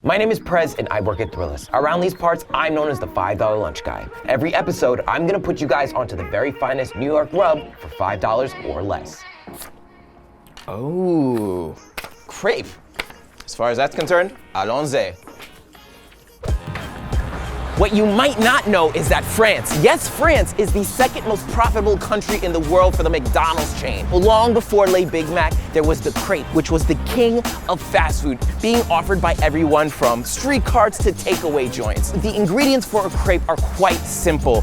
My name is Prez and I work at Thrillist. Around these parts, I'm known as the $5 lunch guy. Every episode, I'm gonna put you guys onto the very finest New York rub for $5 or less. Oh, crepe. As far as that's concerned, allons-y. What you might not know is that France, yes, France is the second most profitable country in the world for the McDonald's chain. Long before Le Big Mac, there was the crepe, which was the king of fast food, being offered by everyone from street carts to takeaway joints. The ingredients for a crepe are quite simple,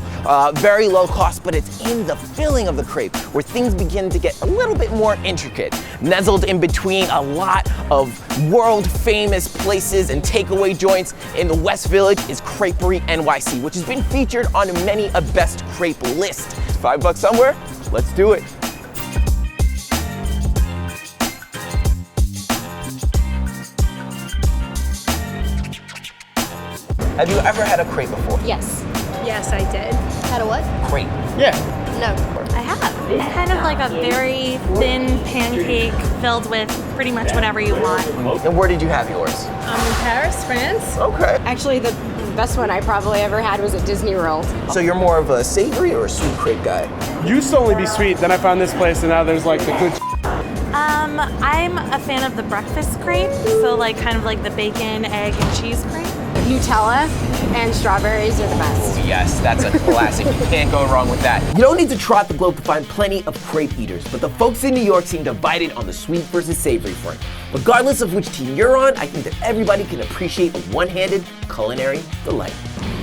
very low cost, but it's in the filling of the crepe where things begin to get a little bit more intricate. Nestled in between a lot of world famous places and takeaway joints in the West Village is Creperie NYC, which has been featured on many a best crepe list. $5 somewhere? Let's do it. Have you ever had a crepe before? Yes. Yes, I did. Had a what? Crepe. Yeah. No. I have. It's kind of like a very thin pancake filled with pretty much whatever you want. And where did you have yours? In Paris, France. Okay. Actually, the best one I probably ever had was at Disney World. So you're more of a savory or a sweet crepe guy? Used to only be sweet, then I found this place and now there's like the good I'm a fan of the breakfast crepe, so like kind of like the bacon, egg, and cheese crepe. Nutella and strawberries are the best. Yes, that's a classic. You can't go wrong with that. You don't need to trot the globe to find plenty of crepe eaters, but the folks in New York seem divided on the sweet versus savory front. Regardless of which team you're on, I think that everybody can appreciate a one-handed culinary delight.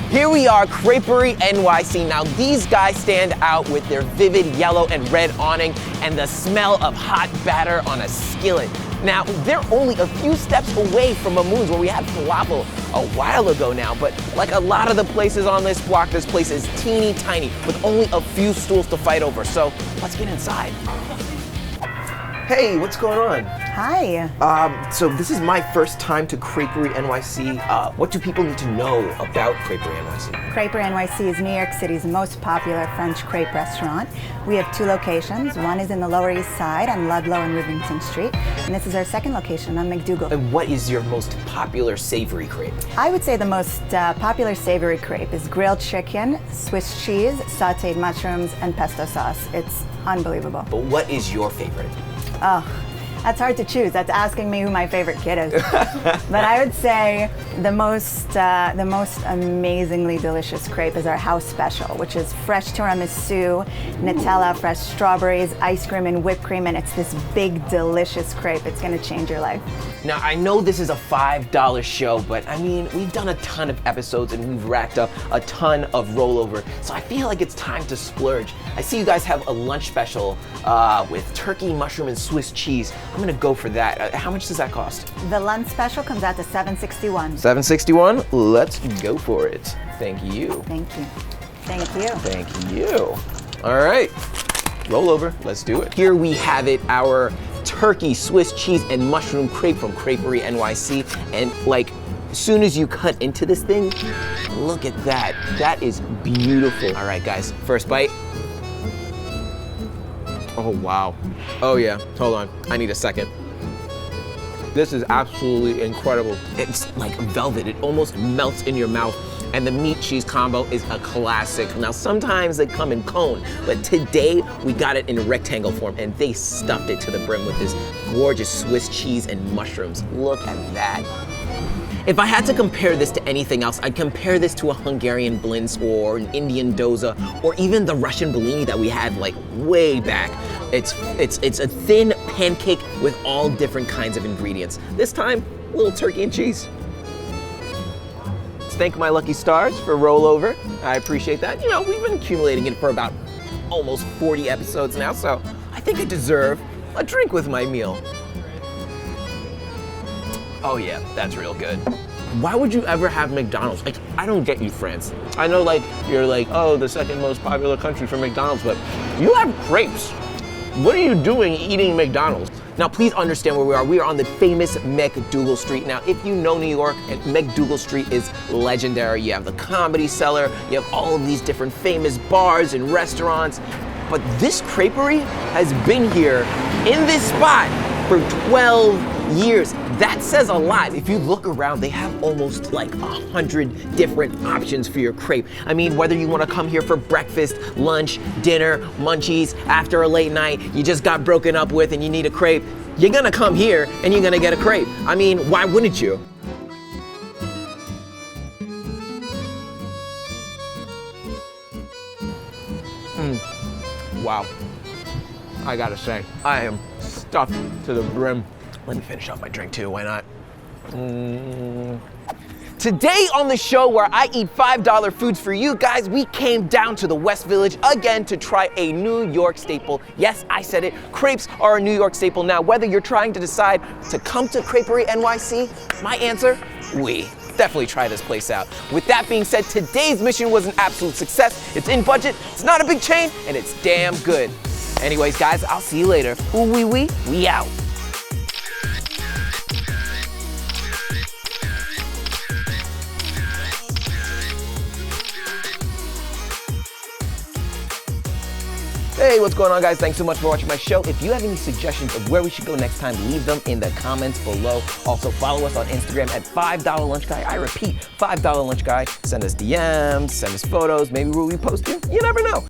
Here we are, Creperie NYC. Now these guys stand out with their vivid yellow and red awning and the smell of hot batter on a skillet. Now, they're only a few steps away from Mamoon's where we had falafel a while ago now, but like a lot of the places on this block, this place is teeny tiny with only a few stools to fight over. So let's get inside. Hey, what's going on? Hi. So this is my first time to Creperie NYC. What do people need to know about Creperie NYC? Creperie NYC is New York City's most popular French crepe restaurant. We have two locations. One is in the Lower East Side on Ludlow and Rivington Street, and this is our second location on McDougal. And what is your most popular savory crepe? I would say the most popular savory crepe is grilled chicken, Swiss cheese, sauteed mushrooms, and pesto sauce. It's unbelievable. But what is your favorite? Oh, that's hard to choose. That's asking me who my favorite kid is. But I would say the most amazingly delicious crepe is our house special, which is fresh tiramisu, Nutella, fresh strawberries, ice cream, and whipped cream, and it's this big, delicious crepe. It's gonna change your life. Now, I know this is a $5 show, but I mean, we've done a ton of episodes and we've racked up a ton of rollover, so I feel like it's time to splurge. I see you guys have a lunch special with turkey, mushroom, and Swiss cheese. I'm gonna go for that. How much does that cost? The lunch special comes out to $7.61. $7.61? Let's go for it. Thank you. Thank you. Thank you. Thank you. All right, roll over, let's do it. Here we have it, our turkey, Swiss cheese, and mushroom crepe from Creperie NYC. And like, as soon as you cut into this thing, look at that. That is beautiful. All right, guys, first bite. Oh, wow. Oh yeah, hold on, I need a second. This is absolutely incredible. It's like velvet, it almost melts in your mouth. And the meat cheese combo is a classic. Now, sometimes they come in cone, but today we got it in rectangle form and they stuffed it to the brim with this gorgeous Swiss cheese and mushrooms. Look at that. If I had to compare this to anything else, I'd compare this to a Hungarian blintz or an Indian dosa or even the Russian bellini that we had like way back. It's a thin pancake with all different kinds of ingredients. This time, a little turkey and cheese. Thank my lucky stars for rollover. I appreciate that. You know, we've been accumulating it for about almost 40 episodes now, so I think I deserve a drink with my meal. Oh yeah, that's real good. Why would you ever have McDonald's? Like, I don't get you, France. I know like, you're like, oh, the second most popular country for McDonald's, but you have crepes. What are you doing eating McDonald's? Now, please understand where we are. We are on the famous McDougal Street. Now, if you know New York, McDougal Street is legendary. You have the Comedy Cellar, you have all of these different famous bars and restaurants. But this creperie has been here in this spot for 12 years. That says a lot. If you look around, they have almost like 100 different options for your crepe. I mean, whether you want to come here for breakfast, lunch, dinner, munchies, after a late night, you just got broken up with and you need a crepe, you're gonna come here and you're gonna get a crepe. I mean, why wouldn't you? Wow. I gotta say, I am stuffed to the brim. Let me finish off my drink too, why not? Today on the show where I eat $5 foods for you guys, we came down to the West Village again to try a New York staple. Yes, I said it, crepes are a New York staple. Now, whether you're trying to decide to come to Creperie NYC, my answer, oui. Definitely try this place out. With that being said, today's mission was an absolute success. It's in budget, it's not a big chain, and it's damn good. Anyways, guys, I'll see you later. Ooh, we out. Hey, what's going on, guys? Thanks so much for watching my show. If you have any suggestions of where we should go next time, leave them in the comments below. Also, follow us on Instagram at $5 Lunch Guy. I repeat, $5 Lunch Guy. Send us DMs, send us photos. Maybe we'll repost you. You never know.